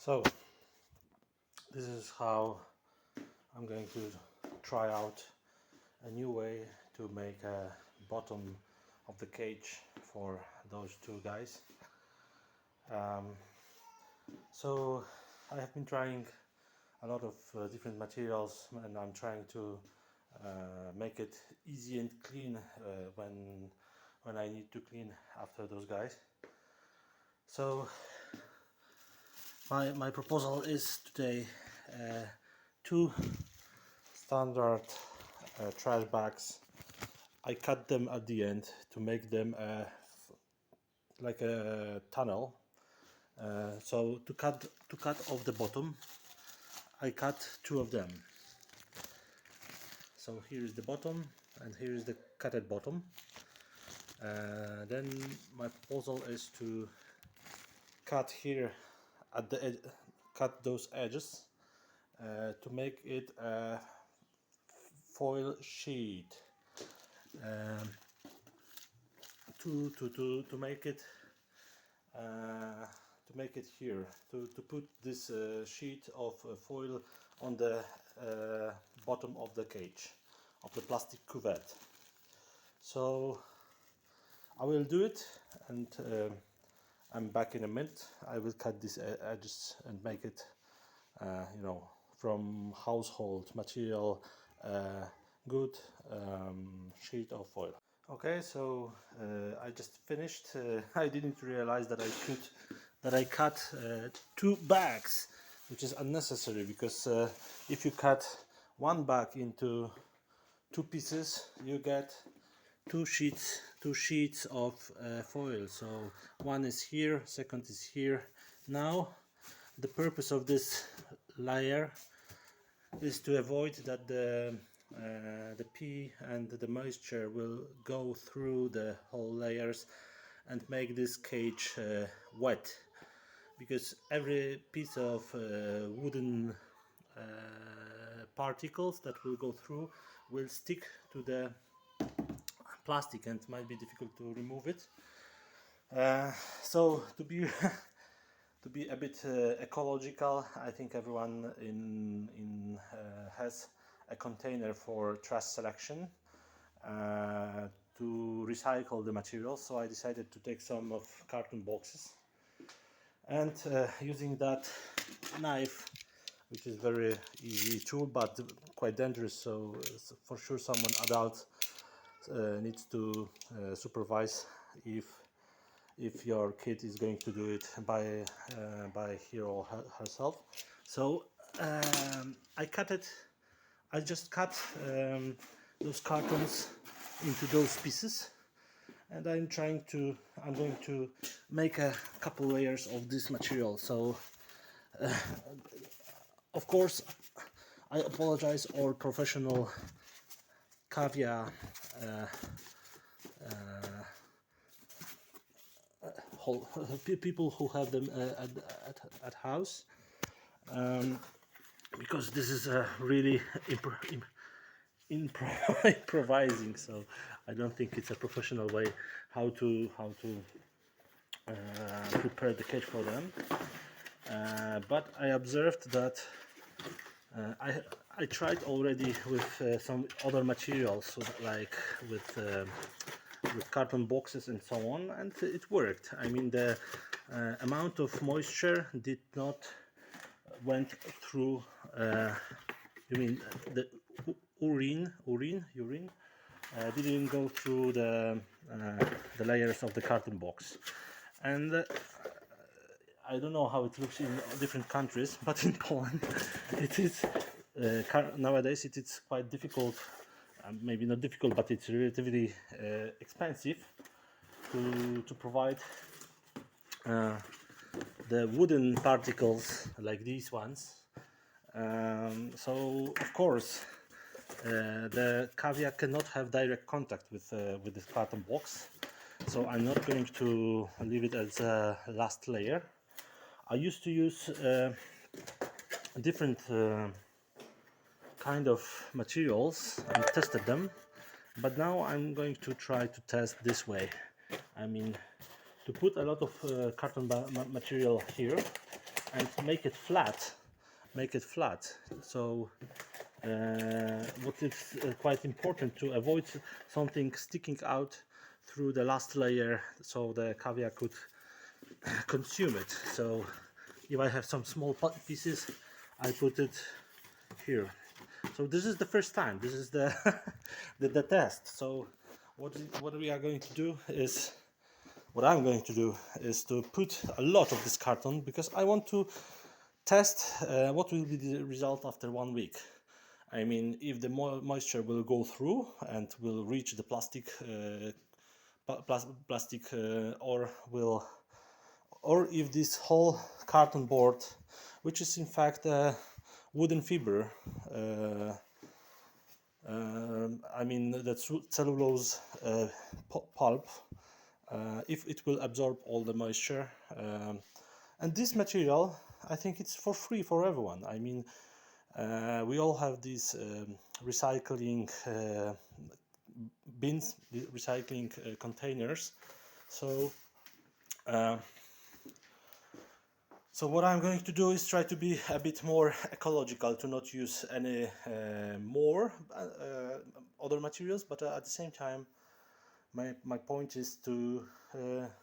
So this is how I'm going to try out a new way to make a bottom of the cage for those two guys. So I have been trying a lot of different materials, and I'm trying to make it easy and clean when I need to clean after those guys. So my proposal is today two standard trash bags. I cut them at the end to make them like a tunnel. So to cut off the bottom, I cut two of them. So here is the bottom, and here is the cutted bottom. Then my proposal is to cut here at the edge, cut those edges to make it a foil sheet. To make it here, to put this sheet of foil on the bottom of the cage, of the plastic cuvette. So I will do it, and I'm back in a minute. I will cut these edges and make it from household material, good sheet of foil. Okay, so I just finished. I didn't realize that I cut two bags, which is unnecessary, because if you cut one bag into two pieces, you get two sheets of foil. So one is here, second is here. Now the purpose of this layer is to avoid that the pee and the moisture will go through the whole layers and make this cage wet, because every piece of wooden particles that will go through will stick to the plastic and might be difficult to remove it. So to be to be a bit ecological, I think everyone has a container for trash selection to recycle the materials. So I decided to take some of carton boxes, and using that knife, which is very easy tool but quite dangerous, so for sure someone adult needs to supervise if your kid is going to do it by he or herself. So I just cut those cartons into those pieces, and I'm going to make a couple layers of this material. So of course I apologize all professional Cavia people who have them at house, because this is really improvising, so I don't think it's a professional way how to prepare the cage for them. But I observed that I tried already with some other materials, like with carton boxes and so on, and it worked. I mean, the amount of moisture did not went through. You mean the urine didn't go through the layers of the carton box, and I don't know how it looks in different countries, but in Poland it is nowadays it is quite difficult. Maybe not difficult, but it's relatively expensive to provide the wooden particles like these ones. So of course the Cavia cannot have direct contact with this carton box, so I'm not going to leave it as a last layer. I used to use different kind of materials and tested them, but now I'm going to try to test this way. I mean, to put a lot of carton material here and make it flat. So what is quite important to avoid something sticking out through the last layer, so the caviar could consume it. So if I have some small pieces, I put it here. So this is the first time. This is the the test. So what we are going to do is, what I'm going to do is to put a lot of this carton, because I want to test what will be the result after 1 week. I mean, if the moisture will go through and will reach the plastic, or if this whole carton board, which is in fact a wooden fiber, I mean the cellulose pulp, if it will absorb all the moisture. And this material, I think it's for free for everyone. I mean, we all have these recycling bins, recycling containers. So so what I'm going to do is try to be a bit more ecological, to not use any more other materials, but at the same time my point is to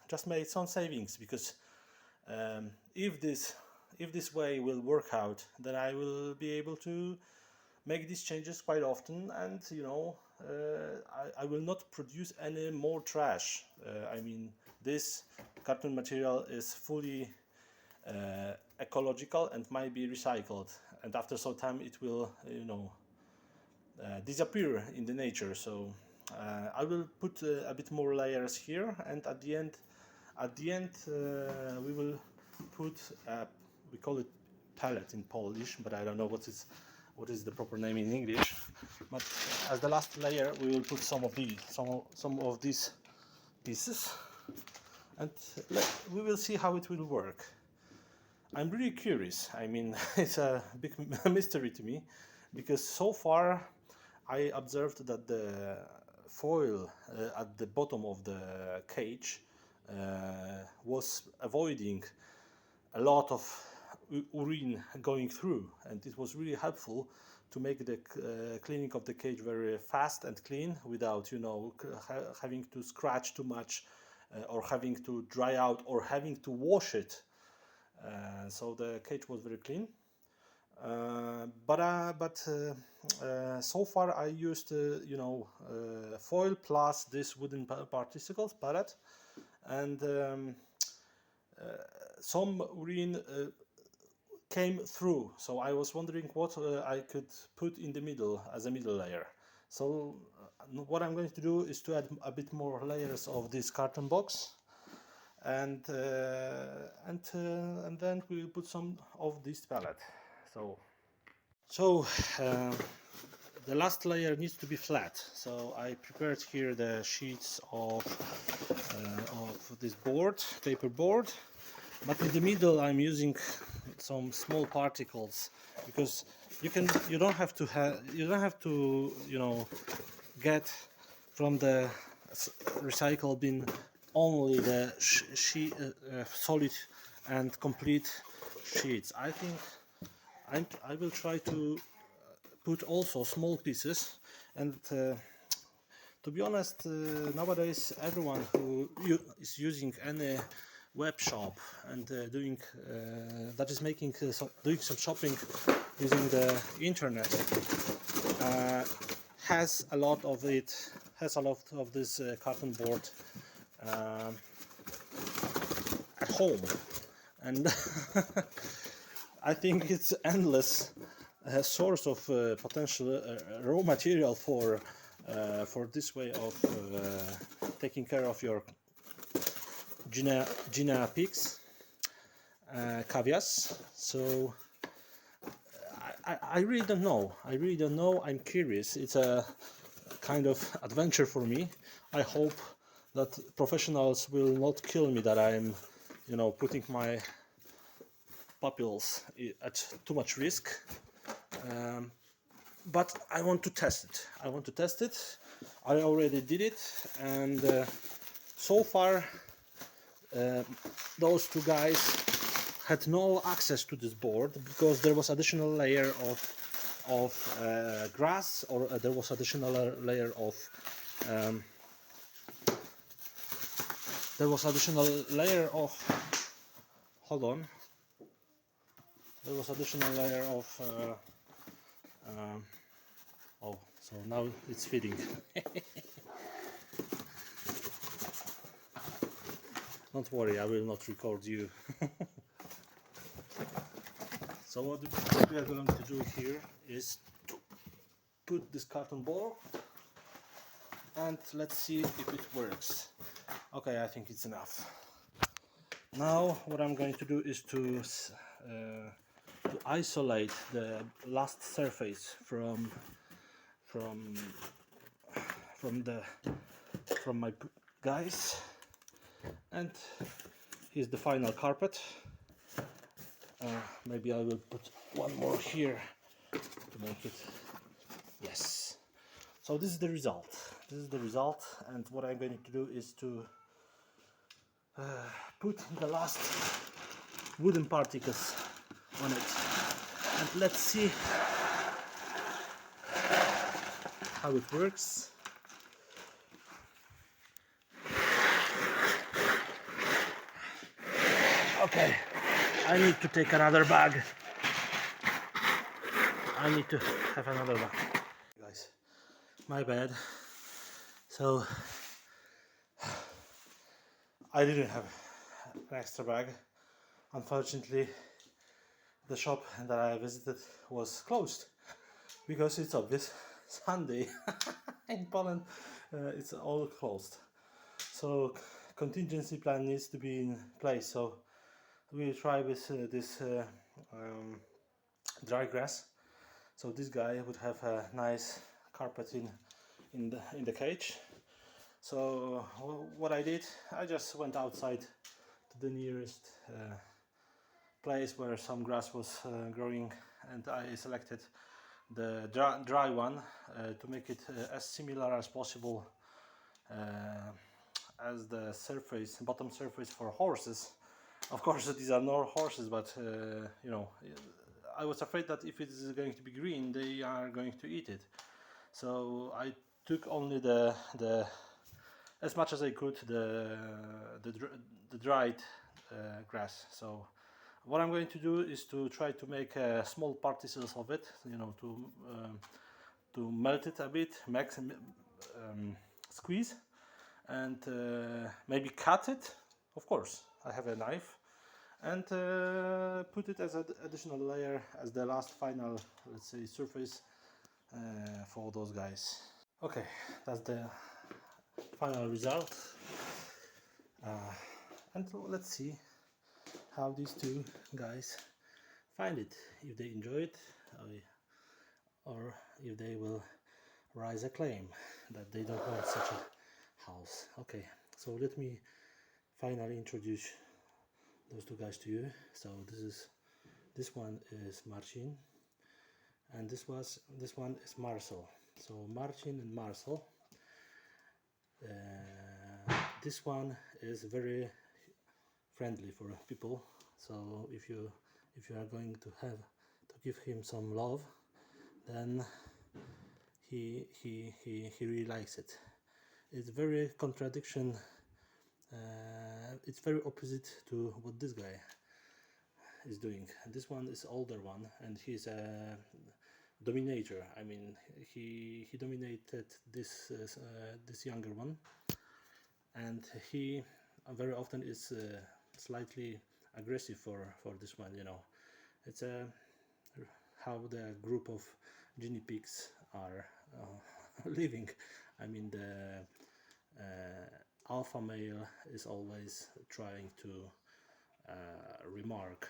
just make some savings, because if this way will work out, then I will be able to make these changes quite often, and I will not produce any more trash. I mean, this carton material is fully ecological and might be recycled, and after some time it will disappear in the nature. So I will put a bit more layers here, and at the end we will put we call it pellet in Polish, but I don't know what is the proper name in English. But as the last layer, we will put some of these pieces, and we will see how it will work. I'm really curious. I mean, it's a big mystery to me, because so far I observed that the foil at the bottom of the cage was avoiding a lot of urine going through, and it was really helpful to make the cleaning of the cage very fast and clean, without having to scratch too much, or having to dry out, or having to wash it. So the cage was very clean. But so far I used foil plus this wooden particles pellet, and some urine came through. So I was wondering what I could put in the middle as a middle layer. So what I'm going to do is to add a bit more layers of this carton box, and then we will put some of this pellet. So the last layer needs to be flat. So I prepared here the sheets of this paper board, but in the middle I'm using some small particles, because you don't have to get from the recycle bin only the solid and complete sheets. I think I will try to put also small pieces, and to be honest, nowadays everyone who is using any web shop and doing some shopping using the internet has a lot of this carton board at home, and I think it's endless source of potential raw material for this way of taking care of your Guinea pigs, cavias. So I really don't know. I'm curious. It's a kind of adventure for me. I hope that professionals will not kill me, that I'm putting my pupils at too much risk. But I want to test it. I already did it, and so far those two guys had no access to this board because there was additional layer of grass, or there was additional layer of hold on, there was additional layer of oh, so now it's feeding. Don't worry, I will not record you. So what we are going to do here is to put this carton ball, and let's see if it works. Okay, I think it's enough. Now what I'm going to do is to isolate the last surface from my guys, and here's the final carpet. Maybe I will put one more here to make it. Yes. So this is the result. And what I'm going to do is to put the last wooden particles on it, and let's see how it works. Okay, I need to take another bag. I need to have another bag. Guys, my bad. So I didn't have an extra bag. Unfortunately, the shop that I visited was closed because it's obvious. Sunday in Poland, it's all closed. So contingency plan needs to be in place. So we'll try with this dry grass. So this guy would have a nice carpet in the cage. So what I did, I just went outside to the nearest place where some grass was growing, and I selected the dry one to make it as similar as possible as the bottom surface for horses. Of course, these are not horses, but you know, I was afraid that if it is going to be green, they are going to eat it. So I took only the as much as I could the dried grass. So what I'm going to do is to try to make small particles of it, you know, to melt it a bit, squeeze, and maybe cut it. Of course, I have a knife, and put it as an additional layer as the last final, let's say, surface for those guys. Okay, that's the final result, and let's see how these two guys find it, if they enjoy it, or if they will raise a claim that they don't want such a house. Okay, so let me finally introduce those two guys to you. So this one is Marcin, and this one is Marcel. So Marcin and Marcel. This one is very friendly for people. So if you are going to give him some love, then he really likes it. It's very contradiction. It's very opposite to what this guy is doing. This one is older one, and he's a dominator. I mean, he dominated this younger one, and he very often is slightly aggressive for this one. You know, it's how the group of guinea pigs are living. I mean, the alpha male is always trying to remark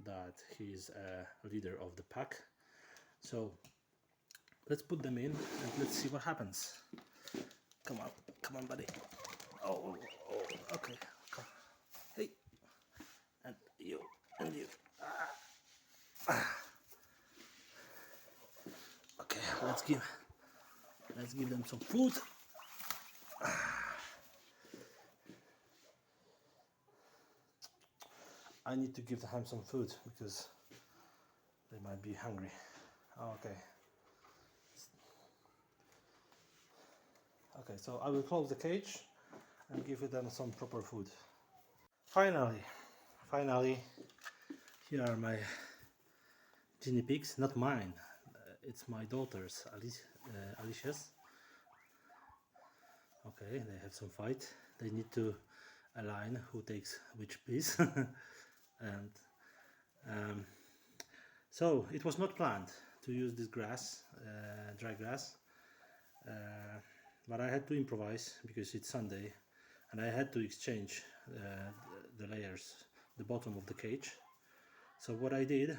that he's a leader of the pack. So let's put them in and let's see what happens. Come on, buddy. Oh, okay. Come. Hey, and you. Okay, let's give them some food. I need to give them some food because they might be hungry. Okay. Okay, so I will close the cage and give them some proper food. Finally, here are my guinea pigs. Not mine. It's my daughter's, Alicia's. Okay, they have some fight. They need to align who takes which piece. And so it was not planned to use this grass, dry grass, but I had to improvise because it's Sunday and I had to exchange the layers, the bottom of the cage. So what I did,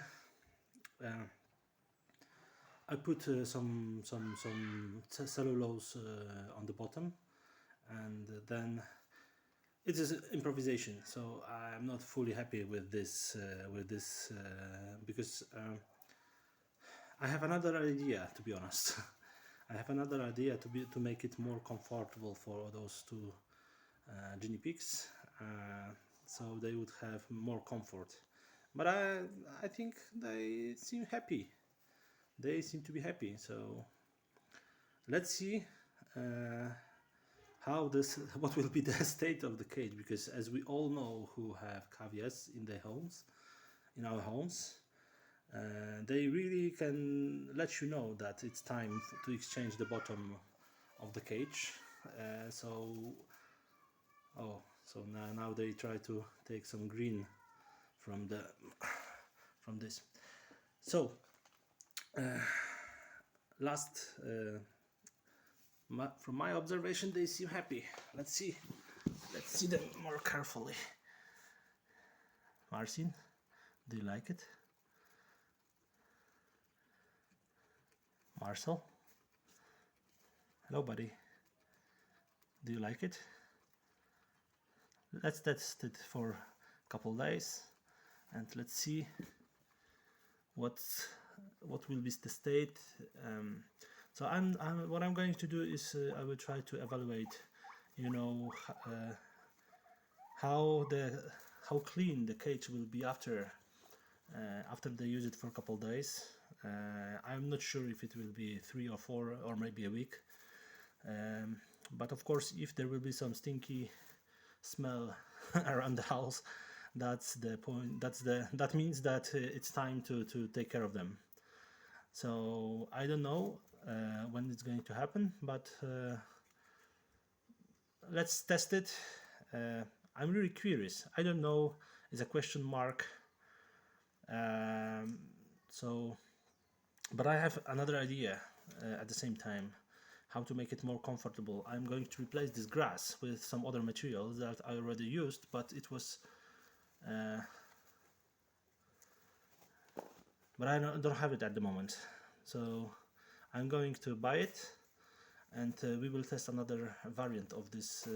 I put some cellulose on the bottom, and then it is improvisation. So I'm not fully happy with this because I have another idea, to be honest. I have another idea to make it more comfortable for those two guinea pigs, so they would have more comfort. But I think they seem happy. They seem to be happy. So let's see what will be the state of the cage, because as we all know who have cavias in their homes, in our homes, they really can let you know that it's time to exchange the bottom of the cage. So now they try to take some green from this. So from my observation, they seem happy. Let's see them more carefully. Marcin, do you like it? Marcel, hello buddy, do you like it? Let's test it for a couple days and let's see what will be the state. So what I'm going to do is I will try to evaluate, how clean the cage will be after they use it for a couple days. I'm not sure if it will be 3 or 4 or maybe a week, but of course if there will be some stinky smell around the house, that's the point. That means that it's time to take care of them. So I don't know when it's going to happen, but let's test it. I'm really curious. I don't know, it's a question mark. But I have another idea at the same time, how to make it more comfortable. I'm going to replace this grass with some other material that I already used, but it was but I don't have it at the moment. So I'm going to buy it, and we will test another variant of this